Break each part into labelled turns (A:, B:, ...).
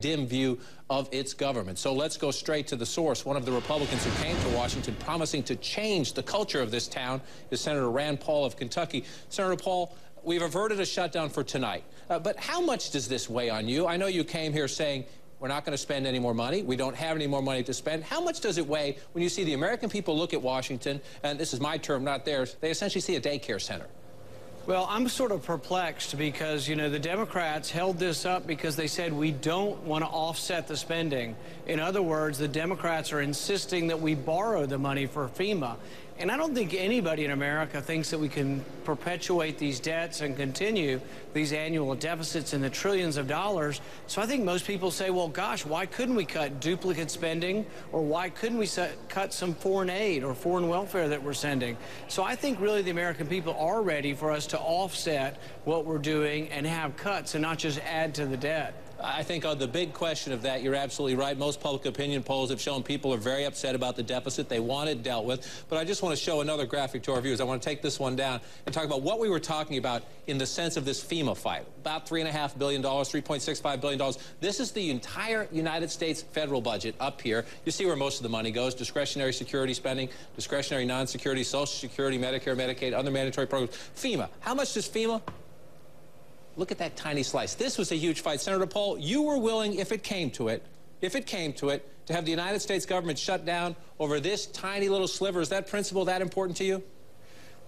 A: dim view of its government. So let's go straight to the source. One of the Republicans who came to Washington promising to change the culture of this town is Senator Rand Paul of Kentucky. Senator Paul, we've averted a shutdown for tonight. But how much does this weigh on you? I know you came here saying we're not going to spend any more money. We don't have any more money to spend. How much does it weigh when you see the American people look at Washington, and this is my term, not theirs, they essentially see a daycare center?
B: Well, I'm sort of perplexed because, you know, the Democrats held this up because they said we don't want to offset the spending. In other words, the Democrats are insisting that we borrow the money for FEMA. And I don't think anybody in America thinks that we can perpetuate these debts and continue these annual deficits in the trillions of dollars. So I think most people say, well, gosh, why couldn't we cut duplicate spending, or why couldn't we cut some foreign aid or foreign welfare that we're sending? So I think really the American people are ready for us to offset what we're doing and have cuts and not just add to the debt.
A: I think on the big question of that, you're absolutely right. Most public opinion polls have shown people are very upset about the deficit. They want it dealt with. But I just want to show another graphic to our viewers. I want to take this one down and talk about what we were talking about in the sense of this FEMA fight. About $3.5 billion, $3.65 billion. This is the entire United States federal budget up here. You see where most of the money goes. Discretionary security spending, discretionary non-security, Social Security, Medicare, Medicaid, other mandatory programs. FEMA. How much does FEMA? Look at that tiny slice. This was a huge fight. Senator Paul, you were willing, if it came to it, to have the United States government shut down over this tiny little sliver. Is that principle that important to you?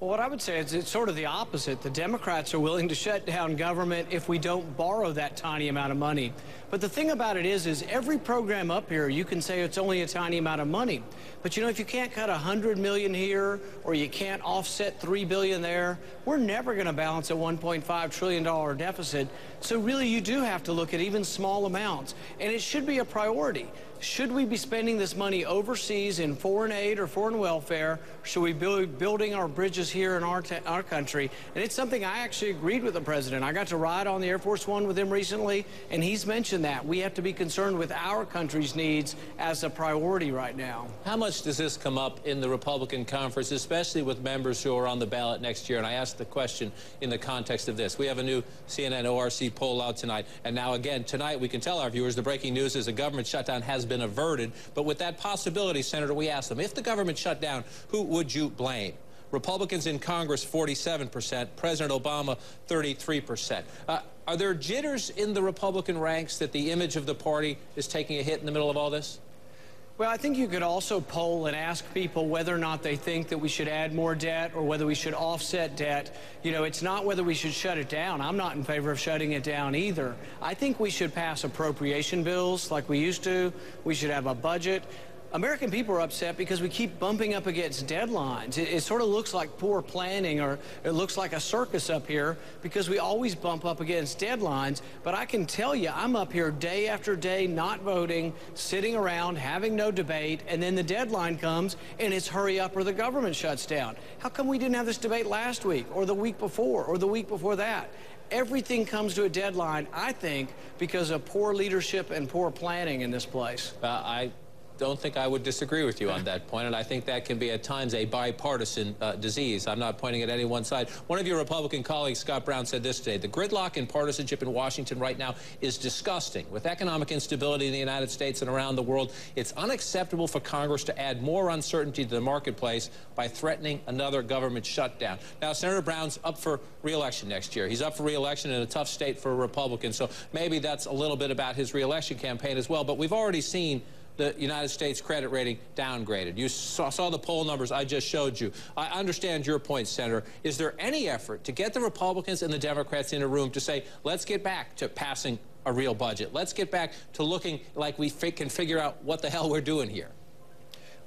B: Well, what I would say is it's sort of the opposite. The Democrats are willing to shut down government if we don't borrow that tiny amount of money. But the thing about it is every program up here, you can say it's only a tiny amount of money. But, you know, if you can't cut $100 million here or you can't offset $3 billion there, we're never going to balance a $1.5 trillion deficit. So really you do have to look at even small amounts. And it should be a priority. Should we be spending this money overseas in foreign aid or foreign welfare? Should we be building our bridges here in our country? And it's something I actually agreed with the president. I got to ride on the Air Force One with him recently, and he's mentioned that. We have to be concerned with our country's needs as a priority right now.
A: How much does this come up in the Republican conference, especially with members who are on the ballot next year? And I asked the question in the context of this. We have a new CNN ORC poll out tonight, and now again, tonight we can tell our viewers the breaking news is a government shutdown has been averted. But with that possibility, Senator, we asked them, if the government shut down, who would you blame? Republicans in Congress, 47%. President Obama, 33%. Are there jitters in the Republican ranks that the image of the party is taking a hit in the middle of all this?
B: Well, I think you could also poll and ask people whether or not they think that we should add more debt or whether we should offset debt. You know, it's not whether we should shut it down. I'm not in favor of shutting it down either. I think we should pass appropriation bills like we used to. We should have a budget. American people are upset because we keep bumping up against deadlines. It sort of looks like poor planning, or it looks like a circus up here because we always bump up against deadlines. But I can tell you, I'm up here day after day not voting, sitting around, having no debate, and then the deadline comes and it's hurry up or the government shuts down. How come we didn't have this debate last week or the week before or the week before that? Everything comes to a deadline, I think, because of poor leadership and poor planning in this place.
A: I don't think I would disagree with you on that point, and I think that can be at times a bipartisan disease. I'm not pointing at any one side. One of your Republican colleagues, Scott Brown, said this today: the gridlock and partisanship in Washington right now is disgusting. With economic instability in the United States and around the world, it's unacceptable for Congress to add more uncertainty to the marketplace by threatening another government shutdown. Now, Senator Brown's up for re-election next year. He's up for re-election in a tough state for a Republican, so maybe that's a little bit about his re-election campaign as well. But we've already seen the United States credit rating downgraded. You saw the poll numbers I just showed you. I understand your point, Senator. Is there any effort to get the Republicans and the Democrats in a room to say, let's get back to passing a real budget? Let's get back to looking like we can figure out what the hell we're doing here?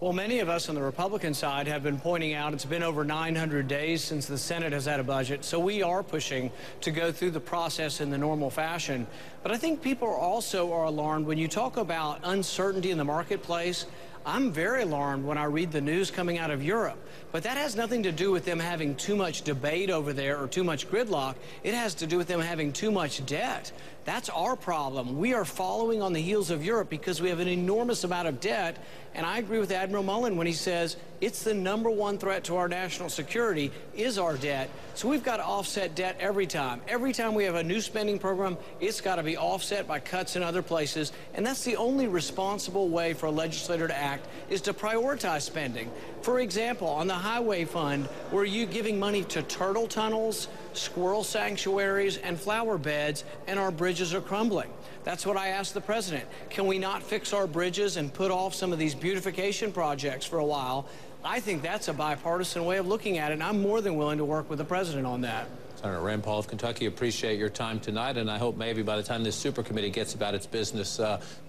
B: Well, many of us on the Republican side have been pointing out it's been over 900 days since the Senate has had a budget, so we are pushing to go through the process in the normal fashion. But I think people also are alarmed when you talk about uncertainty in the marketplace. I'm very alarmed when I read the news coming out of Europe. But that has nothing to do with them having too much debate over there or too much gridlock. It has to do with them having too much debt. That's our problem. We are following on the heels of Europe because we have an enormous amount of debt. And I agree with Admiral Mullen when he says it's the #1 threat to our national security is our debt. So we've got to offset debt every time. Every time we have a new spending program, it's got to be offset by cuts in other places. And that's the only responsible way for a legislator to act, is to prioritize spending. For example, on the highway fund, we're giving money to turtle tunnels, squirrel sanctuaries, and flower beds, and our bridges are crumbling. That's what I asked the president. Can we not fix our bridges and put off some of these beautification projects for a while? I think that's a bipartisan way of looking at it, and I'm more than willing to work with the president on that.
A: Senator Rand Paul of Kentucky, appreciate your time tonight, and I hope maybe by the time this super committee gets about its business,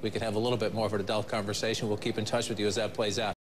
A: we can have a little bit more of an adult conversation. We'll keep in touch with you as that plays out.